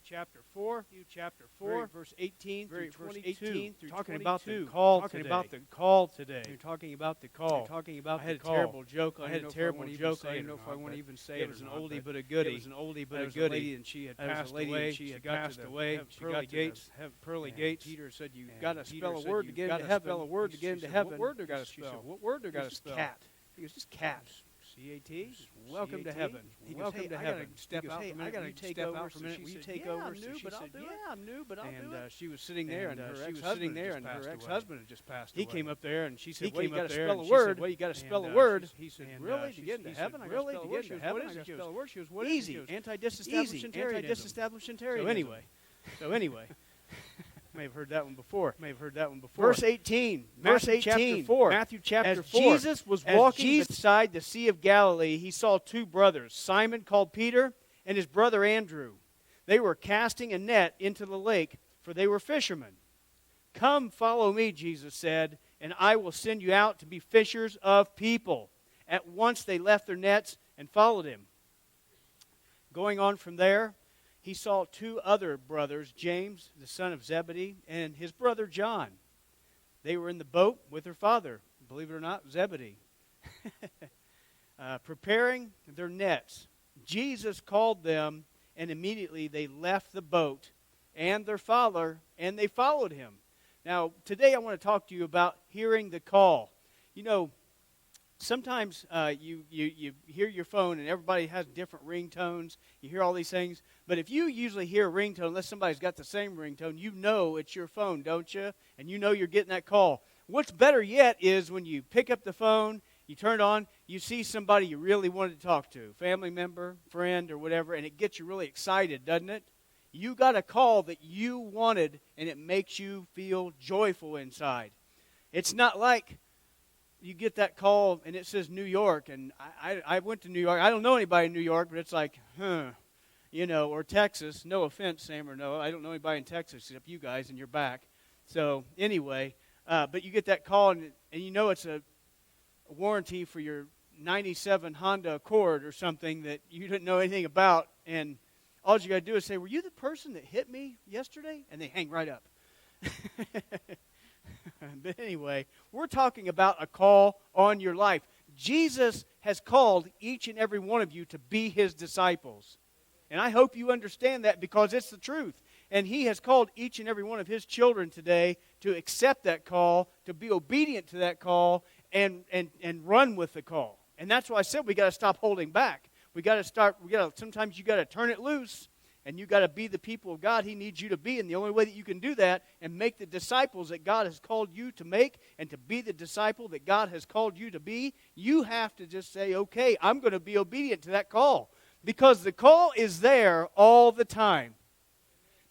chapter 4, verse 18 through 22, talking about the call today. You're talking about the call. I had a terrible joke. I don't know if I want to even say it was an oldie but a goodie. It was an oldie but a There was a goodie. lady and she had passed Lady away. and she had passed to the away. heav- She pearly got to the gates. pearly And gates. Peter said, "You And got to Peter spell a said, word "You to get gotta into heaven." spell a word to She get into said, heaven. "What word do I got to She spell?" said, "What word do I got to Just spell?" cat. He goes, "Just cat." C-A-T. Welcome to C-A-T. heaven. He goes, Welcome "Hey, to I gotta heaven. step He goes, out "Hey, for a minute. I gotta Will you take step over out for for a a minute. minute? Will you She take said, over?" "Yeah, I'm So new, she but I'll said, do it." "Yeah, I'm new, but I'll do it." She was sitting there, and And her she was ex-husband sitting there, had and her just ex-husband had just passed away. He came up there, and she said, He "Well, you came got up to there, spell a and she said, word." "Well, you got to spell a And, word." He said, And, "Really? To she- get into he said, heaven, I got to "Really? spell a To word?" get She into goes, heaven, "What I is got it?" to She spell a goes, word. She goes, "What Easy. is it?" She goes, Anti-disestablishmentarianism. Anti-disestablishmentarianism. So anyway, May have heard that one before. verse 18. Matthew chapter 4. Matthew chapter As 4. Jesus was walking beside the Sea of Galilee, he saw two brothers, Simon called Peter and his brother Andrew. They were casting a net into the lake, for they were fishermen. "Come, follow me," Jesus said, "and I will send you out to be fishers of people." At once they left their nets and followed him. Going on from there, he saw two other brothers, James, the son of Zebedee, and his brother John. They were in the boat with their father, believe it or not, Zebedee, preparing their nets. Jesus called them, and immediately they left the boat and their father, and they followed him. Now, today I want to talk to you about hearing the call. You know, sometimes you hear your phone, and everybody has different ringtones. You hear all these things. But if you usually hear a ringtone, unless somebody's got the same ringtone, you know it's your phone, don't you? And you know you're getting that call. What's better yet is when you pick up the phone, you turn it on, you see somebody you really wanted to talk to, family member, friend, or whatever, and it gets you really excited, doesn't it? You got a call that you wanted, and it makes you feel joyful inside. It's not like you get that call and it says New York, and I went to New York. I don't know anybody in New York, but it's like, or Texas. No offense, Sam or Noah. I don't know anybody in Texas except you guys, and you're back. So anyway, but you get that call, and you know it's a warranty for your 97 Honda Accord or something that you didn't know anything about, and all you got to do is say, "Were you the person that hit me yesterday?" And they hang right up. But anyway, we're talking about a call on your life. Jesus has called each and every one of you to be his disciples. And I hope you understand that, because it's the truth. And he has called each and every one of his children today to accept that call, to be obedient to that call, and run with the call. And that's why I said we got to stop holding back. Sometimes you got to turn it loose. And you got to be the people of God he needs you to be. And the only way that you can do that and make the disciples that God has called you to make, and to be the disciple that God has called you to be, you have to just say, "Okay, I'm going to be obedient to that call." Because the call is there all the time.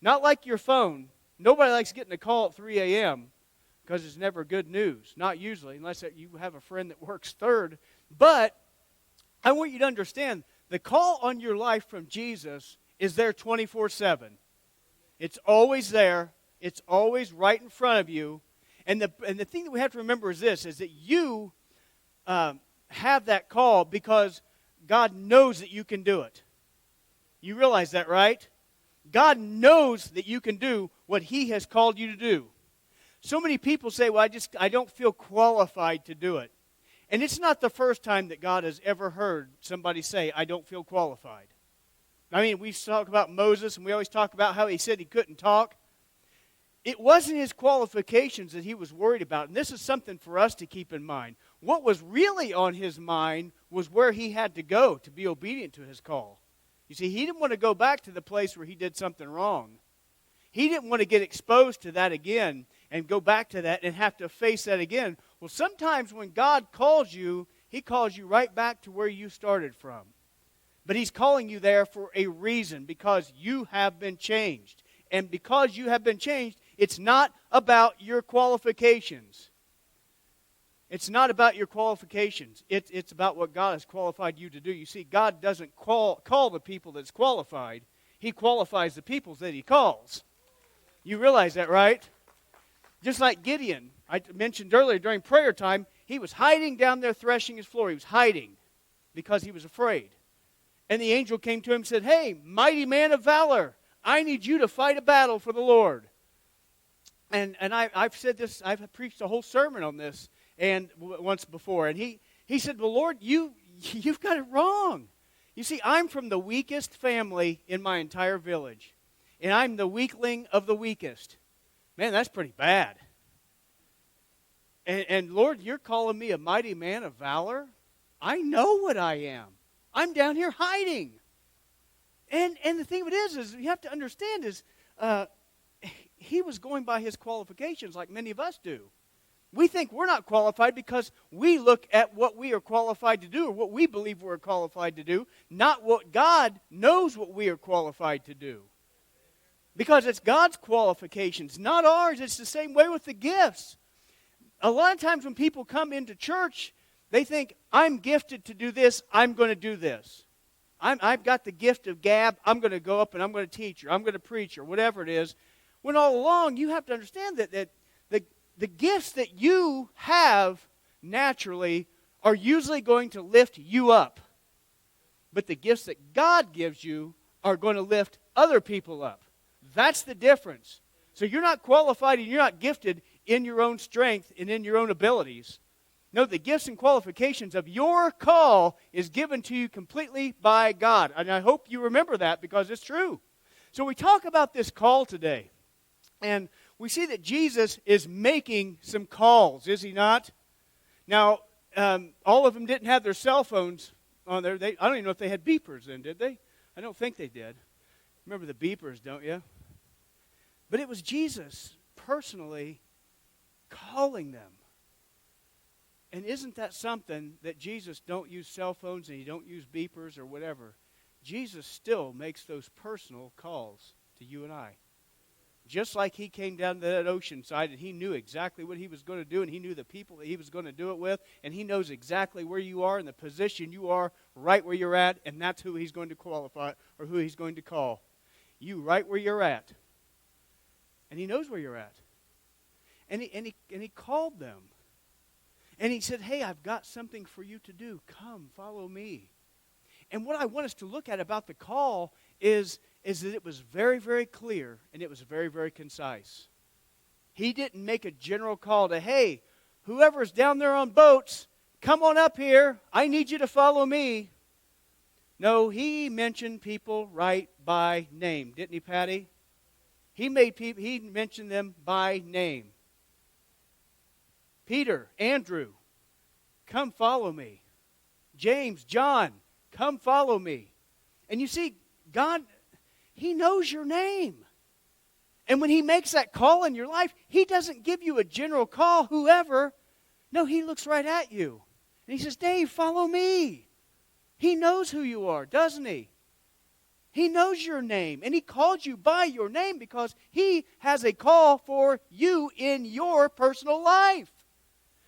Not like your phone. Nobody likes getting a call at 3 a.m. because it's never good news. Not usually, unless you have a friend that works third. But I want you to understand, the call on your life from Jesus is there 24/7. It's always there. It's always right in front of you. And the thing that we have to remember is this, is that you have that call because God knows that you can do it. You realize that, right? God knows that you can do what he has called you to do. So many people say, "Well, I don't feel qualified to do it." And it's not the first time that God has ever heard somebody say, "I don't feel qualified." I mean, we talk about Moses, and we always talk about how he said he couldn't talk. It wasn't his qualifications that he was worried about. And this is something for us to keep in mind. What was really on his mind was where he had to go to be obedient to his call. You see, he didn't want to go back to the place where he did something wrong. He didn't want to get exposed to that again and go back to that and have to face that again. Well, sometimes when God calls you, he calls you right back to where you started from. But he's calling you there for a reason, because you have been changed. And because you have been changed, it's not about your qualifications. It's not about your qualifications. It's about what God has qualified you to do. You see, God doesn't call the people that's qualified. He qualifies the people that he calls. You realize that, right? Just like Gideon, I mentioned earlier during prayer time, he was hiding down there threshing his floor. He was hiding because he was afraid. And the angel came to him and said, "Hey, mighty man of valor, I need you to fight a battle for the Lord. And I've said this, I've preached a whole sermon on this and once before. And he said, well, Lord, you've got it wrong. You see, I'm from the weakest family in my entire village. And I'm the weakling of the weakest. Man, that's pretty bad. And Lord, you're calling me a mighty man of valor? I know what I am. I'm down here hiding. And the thing of it is you have to understand is he was going by his qualifications like many of us do. We think we're not qualified because we look at what we are qualified to do or what we believe we're qualified to do, not what God knows what we are qualified to do. Because it's God's qualifications, not ours. It's the same way with the gifts. A lot of times when people come into church, they think, I'm gifted to do this, I'm going to do this. I've got the gift of gab, I'm going to go up and I'm going to teach or I'm going to preach or whatever it is. When all along, you have to understand that the gifts that you have naturally are usually going to lift you up. But the gifts that God gives you are going to lift other people up. That's the difference. So you're not qualified and you're not gifted in your own strength and in your own abilities. No, the gifts and qualifications of your call is given to you completely by God. And I hope you remember that because it's true. So we talk about this call today. And we see that Jesus is making some calls, is he not? Now, all of them didn't have their cell phones on there. I don't even know if they had beepers then, did they? I don't think they did. Remember the beepers, don't you? But it was Jesus personally calling them. And isn't that something that Jesus don't use cell phones and he don't use beepers or whatever? Jesus still makes those personal calls to you and I. Just like he came down to that ocean side and he knew exactly what he was going to do and he knew the people that he was going to do it with and he knows exactly where you are and the position you are right where you're at, and that's who he's going to qualify or who he's going to call. You right where you're at. And he knows where you're at. And he called them. And he said, hey, I've got something for you to do. Come, follow me. And what I want us to look at about the call is that it was very, very clear and it was very, very concise. He didn't make a general call to, hey, whoever's down there on boats, come on up here. I need you to follow me. No, he mentioned people right by name. Didn't he, Patty? He mentioned them by name. Peter, Andrew, come follow me. James, John, come follow me. And you see, God, he knows your name. And when he makes that call in your life, he doesn't give you a general call, whoever. No, he looks right at you. And he says, Dave, follow me. He knows who you are, doesn't he? He knows your name. And he called you by your name because he has a call for you in your personal life.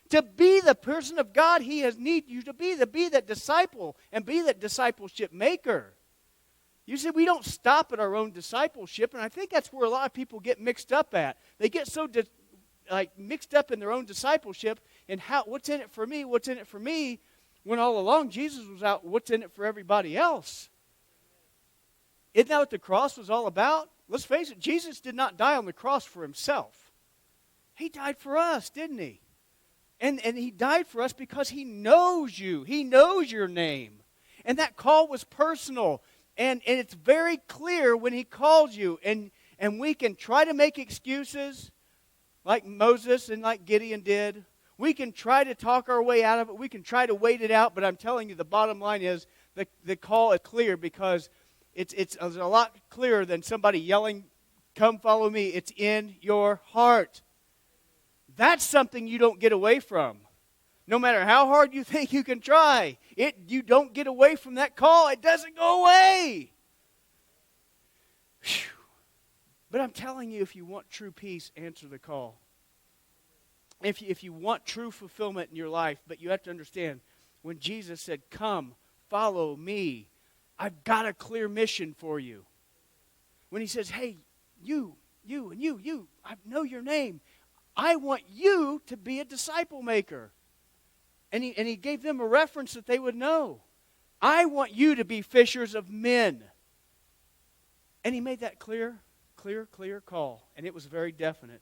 To be the person of God he has need you to be that disciple and be that discipleship maker. You see, we don't stop at our own discipleship, and I think that's where a lot of people get mixed up at. They get so mixed up in their own discipleship and what's in it for me, when all along Jesus was out, what's in it for everybody else. Isn't that what the cross was all about? Let's face it, Jesus did not die on the cross for himself. He died for us, didn't he? And he died for us because he knows you. He knows your name. And that call was personal. And it's very clear when he called you. And we can try to make excuses like Moses and like Gideon did. We can try to talk our way out of it. We can try to wait it out. But I'm telling you, the bottom line is the call is clear because it's a lot clearer than somebody yelling, come follow me. It's in your heart. That's something you don't get away from. No matter how hard you think you can try, you don't get away from that call. It doesn't go away. Whew. But I'm telling you, if you want true peace, answer the call. If you want true fulfillment in your life, but you have to understand, when Jesus said, come, follow me, I've got a clear mission for you. When he says, hey, you, I know your name. I want you to be a disciple maker. And he gave them a reference that they would know. I want you to be fishers of men. And he made that clear call. And it was very definite.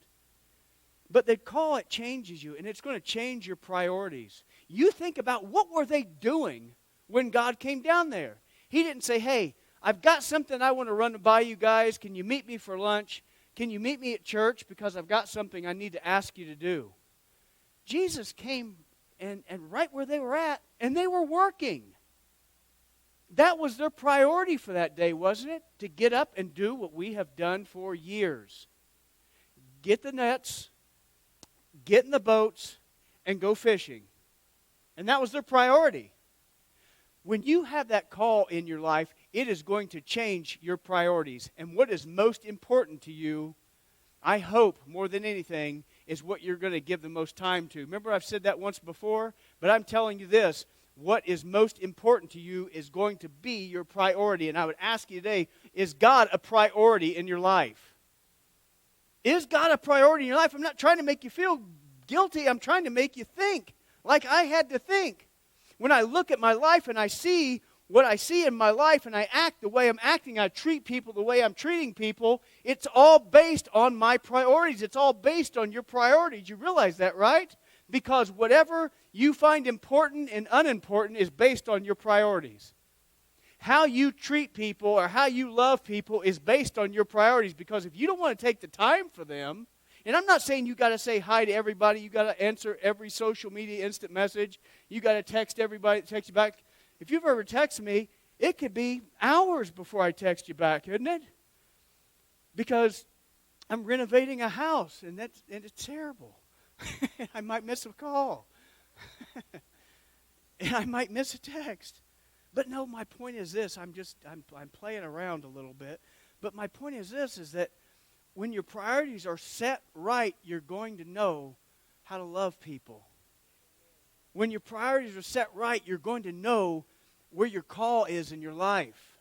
But the call, it changes you, and it's going to change your priorities. You think about what were they doing when God came down there. He didn't say, hey, I've got something I want to run by you guys. Can you meet me for lunch? Can you meet me at church? Because I've got something I need to ask you to do. Jesus came and right where they were at, and they were working. That was their priority for that day, wasn't it? To get up and do what we have done for years. Get the nets, get in the boats, and go fishing. And that was their priority. When you have that call in your life, it is going to change your priorities. And what is most important to you, I hope more than anything, is what you're going to give the most time to. Remember, I've said that once before, but I'm telling you this. What is most important to you is going to be your priority. And I would ask you today, is God a priority in your life? Is God a priority in your life? I'm not trying to make you feel guilty. I'm trying to make you think like I had to think. When I look at my life and I see what I see in my life and I act the way I'm acting, I treat people the way I'm treating people, it's all based on my priorities. It's all based on your priorities. You realize that, right? Because whatever you find important and unimportant is based on your priorities. How you treat people or how you love people is based on your priorities. Because if you don't want to take the time for them, and I'm not saying you got to say hi to everybody, you got to answer every social media instant message, you got to text everybody that texts you back. If you've ever texted me, it could be hours before I text you back, isn't it? Because I'm renovating a house, and it's terrible. I might miss a call. And I might miss a text. But no, my point is this. I'm playing around a little bit. But my point is this, is that when your priorities are set right, you're going to know how to love people. When your priorities are set right, you're going to know where your call is in your life.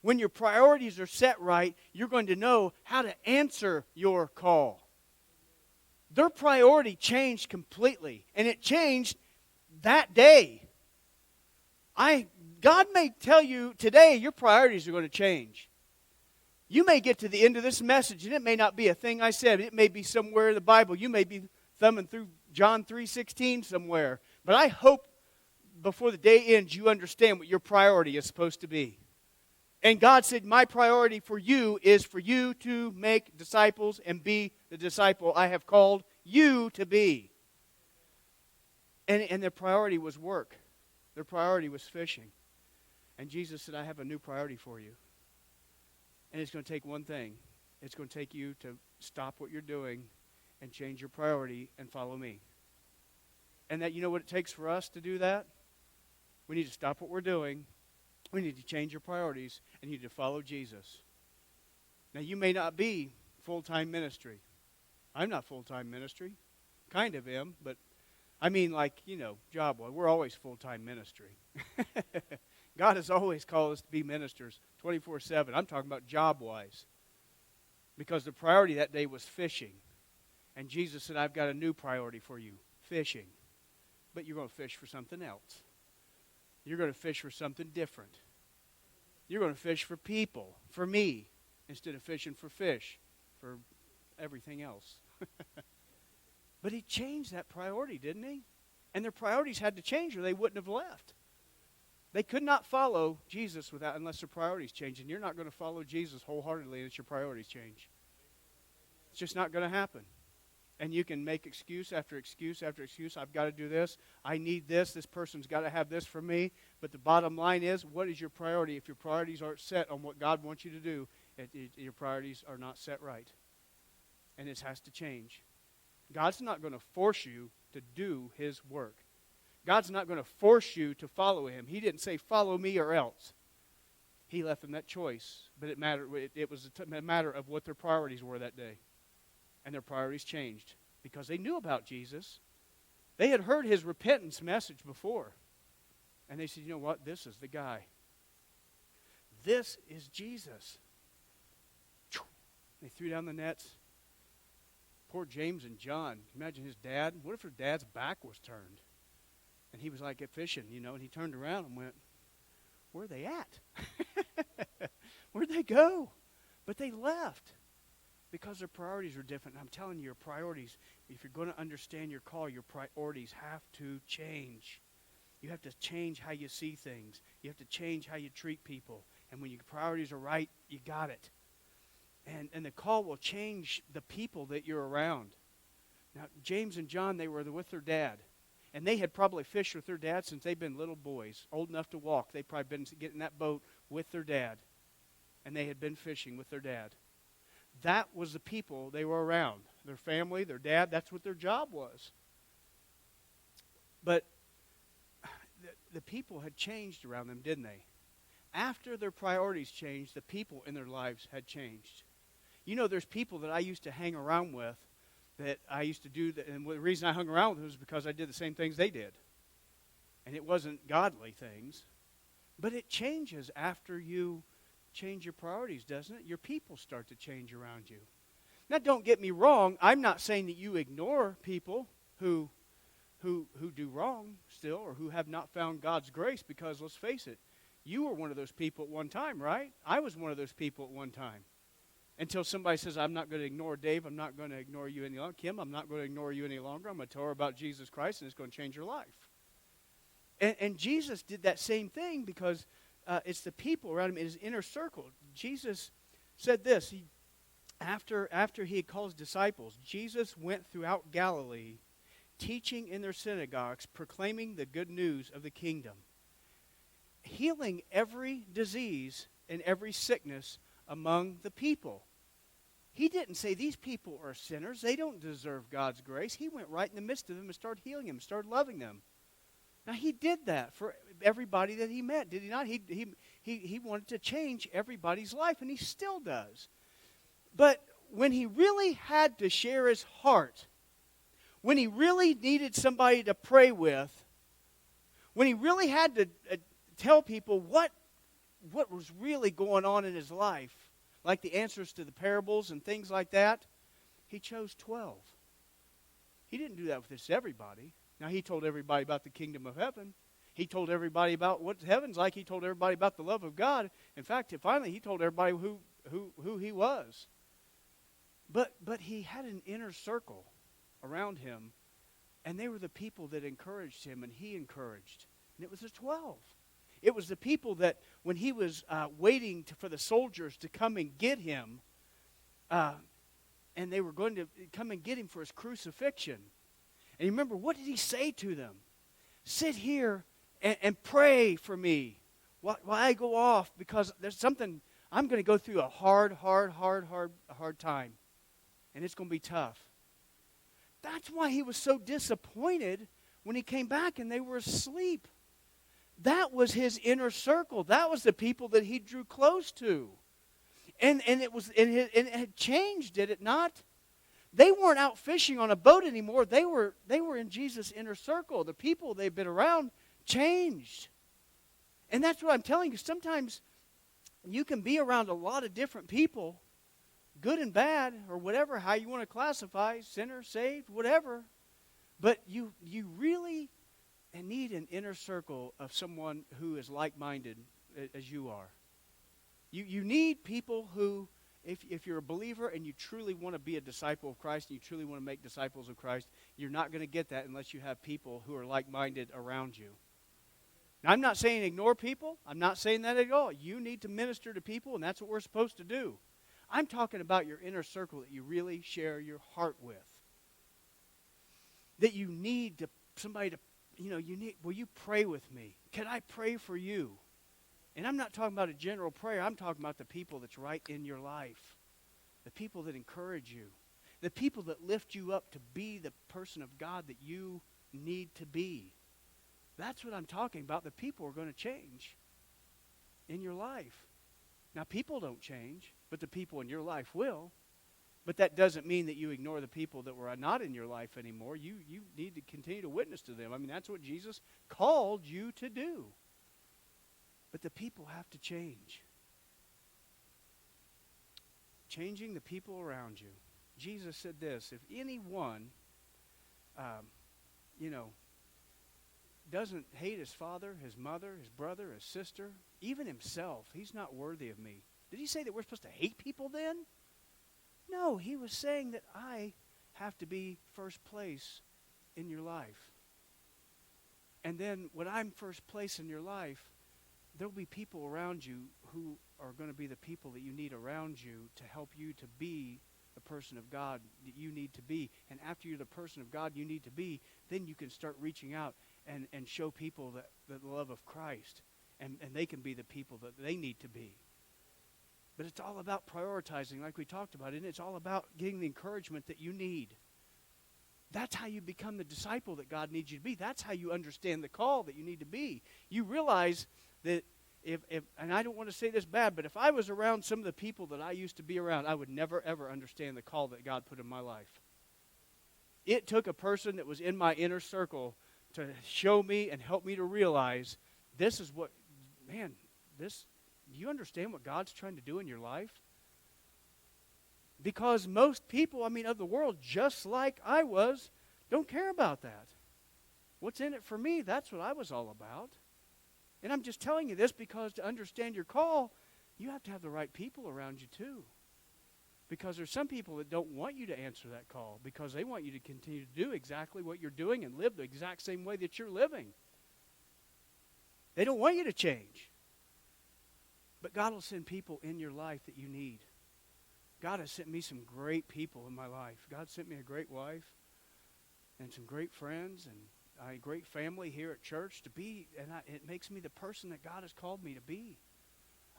When your priorities are set right, you're going to know how to answer your call. Their priority changed completely, and it changed that day. God may tell you today your priorities are going to change. You may get to the end of this message, and it may not be a thing I said. It may be somewhere in the Bible. You may be thumbing through John 3:16 somewhere. But I hope before the day ends you understand what your priority is supposed to be. And God said, my priority for you is for you to make disciples and be the disciple I have called you to be. And their priority was work. Their priority was fishing. And Jesus said, I have a new priority for you. And it's going to take one thing. It's going to take you to stop what you're doing and change your priority and follow me. And that, you know what it takes for us to do that? We need to stop what we're doing. We need to change your priorities, and you need to follow Jesus. Now, you may not be full-time ministry. I'm not full-time ministry. Kind of am, but I mean like, job-wise. We're always full-time ministry. God has always called us to be ministers 24/7. I'm talking about job-wise. Because the priority that day was fishing. And Jesus said, I've got a new priority for you, fishing. But you're going to fish for something else. You're going to fish for something different. You're going to fish for people, for me, instead of fishing for fish, for everything else. But he changed that priority, didn't he? And their priorities had to change or they wouldn't have left. They could not follow Jesus unless their priorities changed. And you're not going to follow Jesus wholeheartedly unless your priorities change. It's just not going to happen. And you can make excuse after excuse after excuse. I've got to do this. I need this. This person's got to have this for me. But the bottom line is, what is your priority? If your priorities aren't set on what God wants you to do, your priorities are not set right. And this has to change. God's not going to force you to do his work. God's not going to force you to follow him. He didn't say, follow me or else. He left them that choice. But it was a matter of what their priorities were that day. And their priorities changed because they knew about Jesus. They had heard his repentance message before. And they said, you know what? This is the guy. This is Jesus. They threw down the nets. Poor James and John. Imagine his dad. What if their dad's back was turned? And he was like at fishing, and he turned around and went, where are they at? Where'd they go? But they left because their priorities were different. And I'm telling you, your priorities, if you're going to understand your call, your priorities have to change. You have to change how you see things. You have to change how you treat people. And when your priorities are right, you got it. And the call will change the people that you're around. Now, James and John, they were with their dad. And they had probably fished with their dad since they'd been little boys, old enough to walk. They'd probably been getting that boat with their dad. And they had been fishing with their dad. That was the people they were around. Their family, their dad, that's what their job was. But the people had changed around them, didn't they? After their priorities changed, the people in their lives had changed. You know, there's people that I used to hang around with that I used to do, and the reason I hung around with them was because I did the same things they did. And it wasn't godly things. But it changes after you change your priorities, doesn't it? Your people start to change around you. Now, don't get me wrong. I'm not saying that you ignore people who do wrong still or who have not found God's grace, because let's face it, you were one of those people at one time, right? I was one of those people at one time. Until somebody says, I'm not going to ignore Dave, I'm not going to ignore you any longer. Kim, I'm not going to ignore you any longer. I'm going to tell her about Jesus Christ, and it's going to change your life. And Jesus did that same thing because it's the people around him in his inner circle. Jesus said this, after he had called his disciples, Jesus went throughout Galilee, teaching in their synagogues, proclaiming the good news of the kingdom, healing every disease and every sickness among the people. He didn't say these people are sinners. They don't deserve God's grace. He went right in the midst of them and started healing them, started loving them. Now, he did that for everybody that he met, did he not? He wanted to change everybody's life, and he still does. But when he really had to share his heart, when he really needed somebody to pray with, when he really had to tell people what was really going on in his life, like the answers to the parables and things like that, he chose 12. He didn't do that with just everybody. Now, he told everybody about the kingdom of heaven. He told everybody about what heaven's like. He told everybody about the love of God. In fact, finally, he told everybody who he was. But he had an inner circle around him, and they were the people that encouraged him, and he encouraged. And it was the 12. It was the people that when he was waiting for the soldiers to come and get him, and they were going to come and get him for his crucifixion. And you remember, what did he say to them? Sit here and pray for me while I go off, because there's something, I'm going to go through a hard time. And it's going to be tough. That's why he was so disappointed when he came back and they were asleep. That was his inner circle. That was the people that he drew close to. And it had changed, did it not? They weren't out fishing on a boat anymore. They were in Jesus' inner circle. The people they've been around changed. And that's what I'm telling you. Sometimes you can be around a lot of different people, good and bad, or whatever, how you want to classify, sinner, saved, whatever. But you really need an inner circle of someone who is like-minded as you are. You need people who, if you're a believer and you truly want to be a disciple of Christ, and you truly want to make disciples of Christ, you're not going to get that unless you have people who are like-minded around you. Now, I'm not saying ignore people. I'm not saying that at all. You need to minister to people, and that's what we're supposed to do. I'm talking about your inner circle that you really share your heart with. That you need somebody to, will you pray with me? Can I pray for you? And I'm not talking about a general prayer. I'm talking about the people that's right in your life. The people that encourage you. The people that lift you up to be the person of God that you need to be. That's what I'm talking about. The people are going to change in your life. Now, people don't change, but the people in your life will. But that doesn't mean that you ignore the people that were not in your life anymore. You need to continue to witness to them. I mean, that's what Jesus called you to do. But the people have to change. Changing the people around you. Jesus said this, if anyone, doesn't hate his father, his mother, his brother, his sister, even himself, he's not worthy of me. Did he say that we're supposed to hate people then? No, he was saying that I have to be first place in your life. And then when I'm first place in your life, there'll be people around you who are going to be the people that you need around you to help you to be the person of God that you need to be. And after you're the person of God you need to be, then you can start reaching out and show people the love of Christ. And they can be the people that they need to be. But it's all about prioritizing, like we talked about, and it's all about getting the encouragement that you need. That's how you become the disciple that God needs you to be. That's how you understand the call that you need to be. You realize that if and I don't want to say this bad, but if I was around some of the people that I used to be around, I would never, ever understand the call that God put in my life. It took a person that was in my inner circle to show me and help me to realize this is what, man, do you understand what God's trying to do in your life? Because most people, of the world, just like I was, don't care about that. What's in it for me? That's what I was all about. And I'm just telling you this because to understand your call, you have to have the right people around you too. Because there's some people that don't want you to answer that call because they want you to continue to do exactly what you're doing and live the exact same way that you're living. They don't want you to change. But God will send people in your life that you need. God has sent me some great people in my life. God sent me a great wife and some great friends and a great family here at church to be, and it makes me the person that God has called me to be.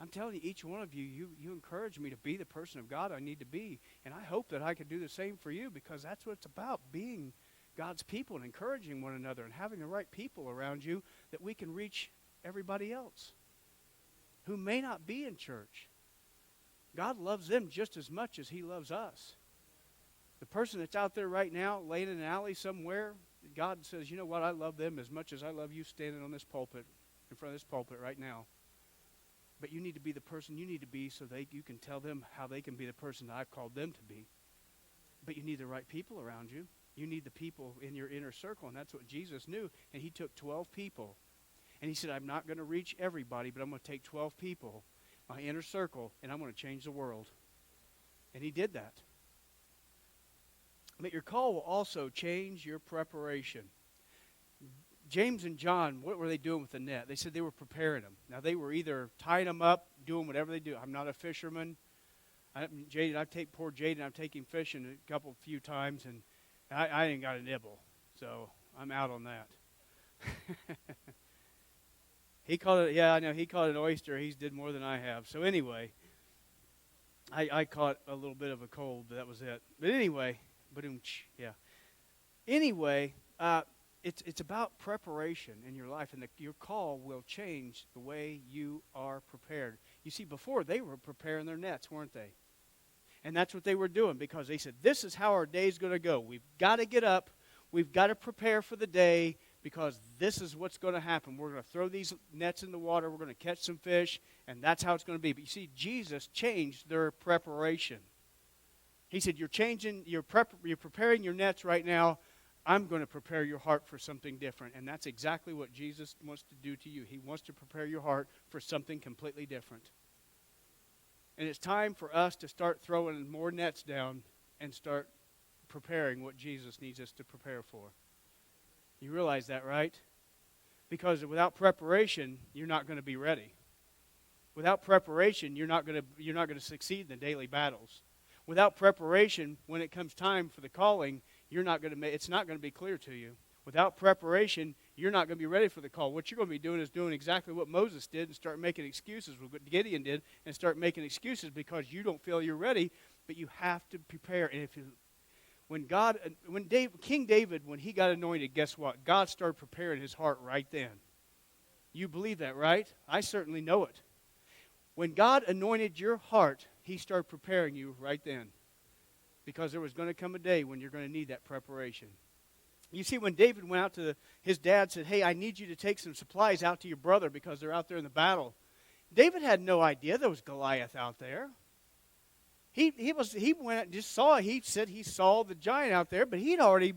I'm telling you, each one of you, you encourage me to be the person of God I need to be, and I hope that I can do the same for you because that's what it's about, being God's people and encouraging one another and having the right people around you that we can reach everybody else who may not be in church. God loves them just as much as he loves us. The person that's out there right now, laying in an alley somewhere, God says, you know what, I love them as much as I love you standing on this pulpit, in front of this pulpit right now. But you need to be the person you need to be so you can tell them how they can be the person that I've called them to be. But you need the right people around you. You need the people in your inner circle, and that's what Jesus knew. And he took 12 people. And he said, I'm not going to reach everybody, but I'm going to take 12 people, my inner circle, and I'm going to change the world. And he did that. But your call will also change your preparation. James and John, what were they doing with the net? They said they were preparing them. Now, they were either tying them up, doing whatever they do. I'm not a fisherman. Poor Jaden, I've taken him fishing a few times, and I ain't got a nibble. So I'm out on that. He caught it, I know, he caught an oyster. He's did more than I have. So anyway, I caught a little bit of a cold, but that was it. But anyway, Anyway, it's about preparation in your life, and your call will change the way you are prepared. You see, before they were preparing their nets, weren't they? And that's what they were doing because they said, this is how our day's going to go. We've got to get up. We've got to prepare for the day because this is what's going to happen. We're going to throw these nets in the water. We're going to catch some fish, and that's how it's going to be. But you see, Jesus changed their preparation. He said, you're preparing your nets right now. I'm going to prepare your heart for something different. And that's exactly what Jesus wants to do to you. He wants to prepare your heart for something completely different. And it's time for us to start throwing more nets down and start preparing what Jesus needs us to prepare for. You realize that, right? Because without preparation, you're not going to be ready. Without preparation, you're not going to succeed in the daily battles. Without preparation, when it comes time for the calling, it's not going to be clear to you. Without preparation, you're not going to be ready for the call. What you're going to be doing is doing exactly what Moses did and start making excuses, what Gideon did, and start making excuses because you don't feel you're ready, but you have to prepare. And King David, when he got anointed, guess what? God started preparing his heart right then. You believe that, right? I certainly know it. When God anointed your heart, he started preparing you right then. Because there was going to come a day when you're going to need that preparation. You see, when David went out to his dad, said, hey, I need you to take some supplies out to your brother because they're out there in the battle. David had no idea there was Goliath out there. He went and just saw, he said he saw the giant out there, but he'd already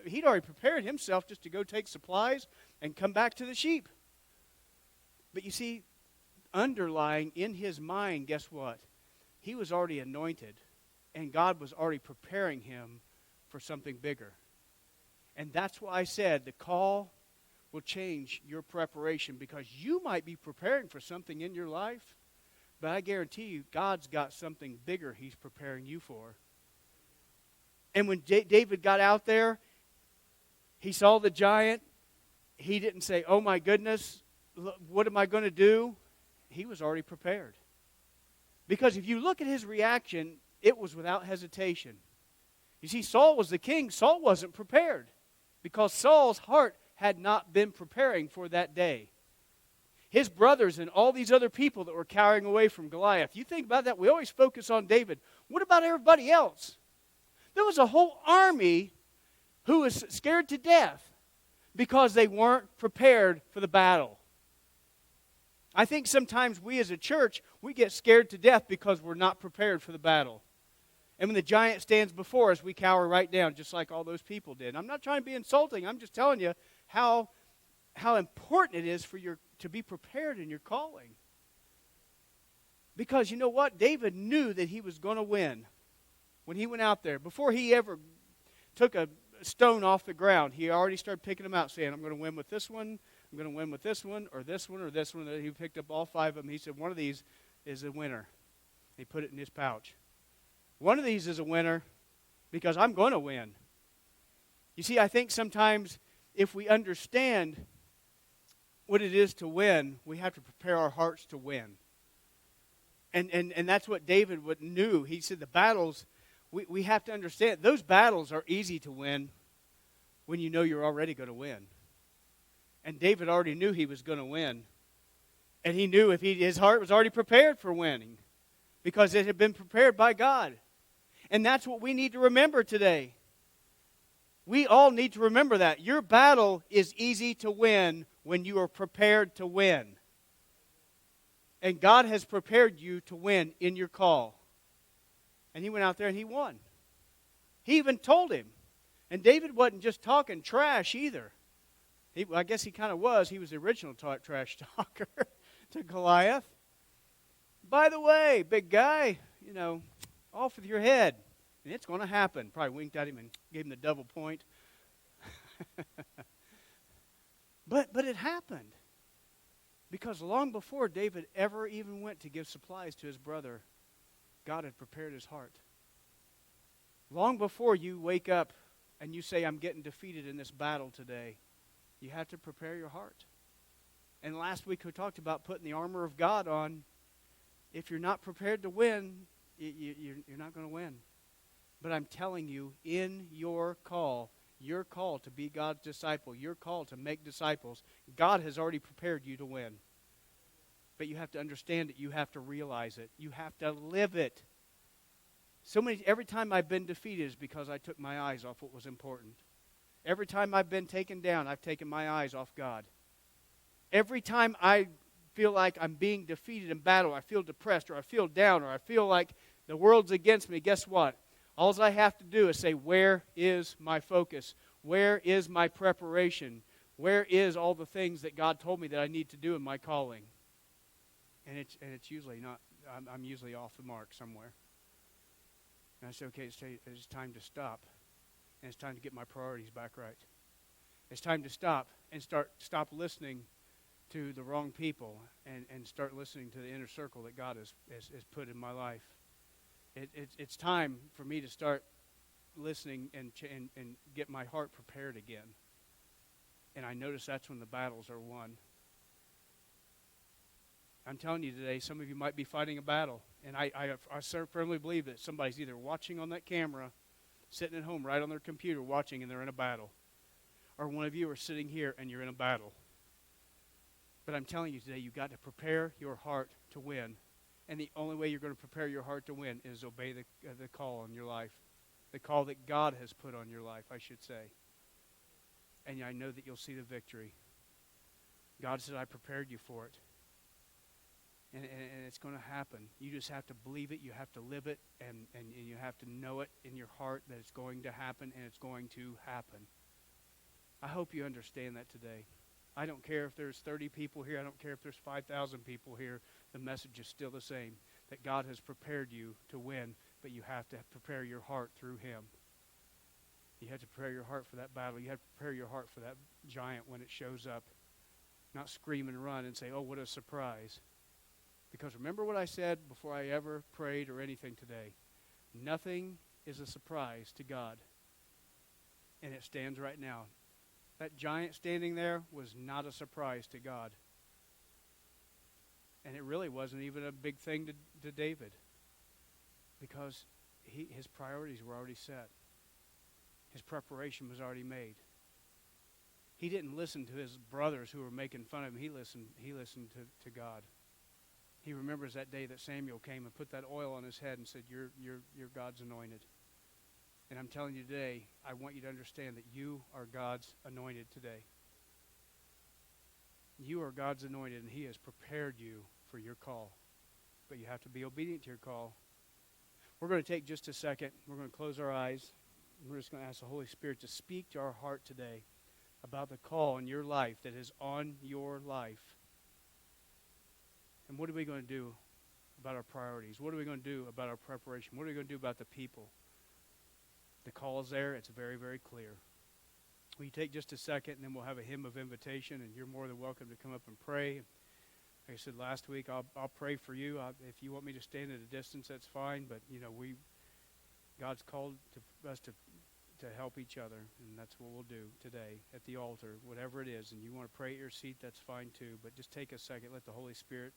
prepared himself just to go take supplies and come back to the sheep. But you see, underlying in his mind, guess what? He was already anointed, and God was already preparing him for something bigger. And that's why I said the call will change your preparation, because you might be preparing for something in your life, but I guarantee you God's got something bigger he's preparing you for. And when David got out there, he saw the giant. He didn't say, oh my goodness, what am I going to do? He was already prepared. Because if you look at his reaction, it was without hesitation. You see, Saul was the king. Saul wasn't prepared because Saul's heart had not been preparing for that day. His brothers and all these other people that were carrying away from Goliath. You think about that, we always focus on David. What about everybody else? There was a whole army who was scared to death because they weren't prepared for the battle. I think sometimes we as a church, we get scared to death because we're not prepared for the battle. And when the giant stands before us, we cower right down, just like all those people did. I'm not trying to be insulting. I'm just telling you how important it is for to be prepared in your calling. Because you know what? David knew that he was going to win when he went out there. Before he ever took a stone off the ground, he already started picking them out, saying, I'm going to win with this one, I'm going to win with this one, or this one, or this one. He picked up all 5 of them. He said, one of these is a winner. He put it in his pouch. One of these is a winner because I'm going to win. You see, I think sometimes if we understand what it is to win, we have to prepare our hearts to win. And that's what David knew. He said the battles, we have to understand, those battles are easy to win when you know you're already going to win. And David already knew he was going to win. And he knew his heart was already prepared for winning because it had been prepared by God. And that's what we need to remember today. We all need to remember that. Your battle is easy to win when you are prepared to win. And God has prepared you to win in your call. And he went out there and he won. He even told him. And David wasn't just talking trash either. I guess he kind of was. He was the original trash talker to Goliath. By the way, big guy, off with your head. And it's going to happen. Probably winked at him and gave him the double point. But it happened. Because long before David ever even went to give supplies to his brother, God had prepared his heart. Long before you wake up and you say, I'm getting defeated in this battle today, you have to prepare your heart. And last week we talked about putting the armor of God on. If you're not prepared to win, you're not going to win. But I'm telling you, in your call to be God's disciple, your call to make disciples, God has already prepared you to win. But you have to understand it. You have to realize it. You have to live it. Every time I've been defeated is because I took my eyes off what was important. Every time I've been taken down, I've taken my eyes off God. Every time I feel like I'm being defeated in battle, I feel depressed, or I feel down, or I feel like the world's against me, guess what? All I have to do is say, where is my focus? Where is my preparation? Where is all the things that God told me that I need to do in my calling? And it's usually not, I'm usually off the mark somewhere. And I say, okay, it's time to stop. And it's time to get my priorities back right. It's time to stop and stop listening to the wrong people and start listening to the inner circle that God has put in my life. It's time for me to start listening and get my heart prepared again. And I notice that's when the battles are won. I'm telling you today, some of you might be fighting a battle. And I firmly believe that somebody's either watching on that camera, sitting at home right on their computer watching, and they're in a battle. Or one of you are sitting here and you're in a battle. But I'm telling you today, you've got to prepare your heart to win. And the only way you're going to prepare your heart to win is obey the call on your life. The call that God has put on your life, I should say. And I know that you'll see the victory. God said, I prepared you for it. And it's going to happen. You just have to believe it. You have to live it. And you have to know it in your heart that it's going to happen, and it's going to happen. I hope you understand that today. I don't care if there's 30 people here. I don't care if there's 5,000 people here. The message is still the same, that God has prepared you to win, but you have to prepare your heart through him. You have to prepare your heart for that battle. You have to prepare your heart for that giant when it shows up. Not scream and run and say, oh, what a surprise. Because remember what I said before I ever prayed or anything today. Nothing is a surprise to God. And it stands right now. That giant standing there was not a surprise to God. And it really wasn't even a big thing to David. Because his priorities were already set. His preparation was already made. He didn't listen to his brothers who were making fun of him. He listened to God. He remembers that day that Samuel came and put that oil on his head and said, you're God's anointed. And I'm telling you today, I want you to understand that you are God's anointed today. You are God's anointed, and he has prepared you for your call. But you have to be obedient to your call. We're going to take just a second. We're going to close our eyes. We're just going to ask the Holy Spirit to speak to our heart today about the call in your life that is on your life. And what are we going to do about our priorities? What are we going to do about our preparation? What are we going to do about the people? The call is there. It's very, very clear. Will you take just a second, and then we'll have a hymn of invitation, and you're more than welcome to come up and pray. Like I said last week, I'll pray for you. If you want me to stand at a distance, that's fine. But God's called us to help each other, and that's what we'll do today at the altar, whatever it is. And you want to pray at your seat, that's fine too. But just take a second, let the Holy Spirit,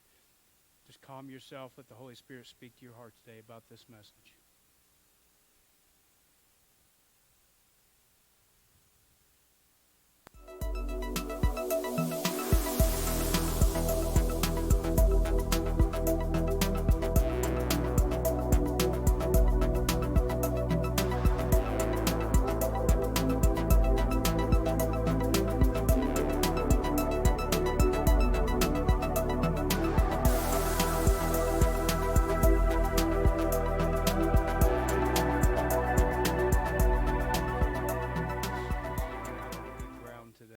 just calm yourself, let the Holy Spirit speak to your heart today about this message.